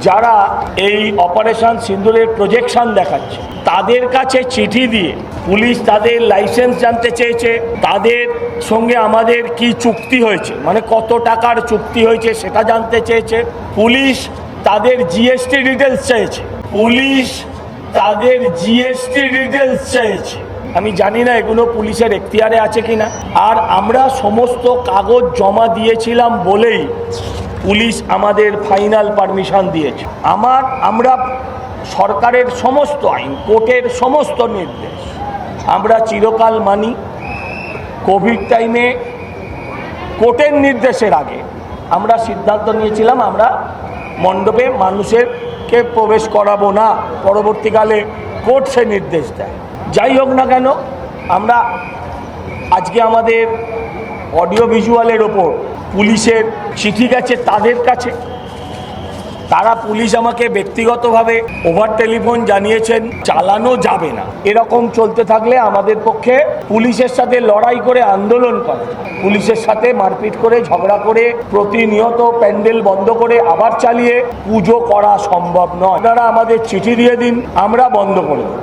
যারা এই operation সিন্দুরের projection দেখাচ্ছে তাদের কাছে চিঠি দিয়ে পুলিশ তাদের লাইসেন্স জানতে চেয়েছে, তাদের সঙ্গে আমাদের কি চুক্তি হয়েছে, মানে কত টাকার চুক্তি হয়েছে সেটা জানতে চেয়েছে। পুলিশ তাদের জিএসটি ডিটেলস চেয়েছে, পুলিশ তাদের জিএসটি ডিটেলস চেয়েছে। আমি জানি না এগুলো পুলিশের এখতিয়ারে আছে কিনা। আর আমরা সমস্ত কাগজ জমা দিয়েছিলাম বলেই পুলিশ আমাদের ফাইনাল পারমিশন দিয়েছে। আমরা সরকারের সমস্ত আইন, কোর্টের সমস্ত নির্দেশ আমরা চিরকাল মানি। কোভিড টাইমে কোর্টের নির্দেশের আগে আমরা সিদ্ধান্ত নিয়েছিলাম আমরা মণ্ডপে মানুষকে প্রবেশ করাবো না। পরবর্তীকালে কোর্ট সে নির্দেশ দেয়। যাই হোক না কেন, আমরা আজকে আমাদের অডিও ভিজুয়ালের ওপর পুলিশের চিঠি গেছে তাদের কাছে। তারা পুলিশ আমাকে ব্যক্তিগতভাবে ওভার টেলিফোন জানিয়েছেন চালানো যাবে না। এরকম চলতে থাকলে আমাদের পক্ষে পুলিশের সাথে লড়াই করে আন্দোলন করা, পুলিশের সাথে মারপিট করে ঝগড়া করে প্রতিনিয়ত প্যান্ডেল বন্ধ করে আবার চালিয়ে পুজো করা সম্ভব নয়। আপনারা আমাদের চিঠি দিয়ে দিন, আমরা বন্ধ করে দেব।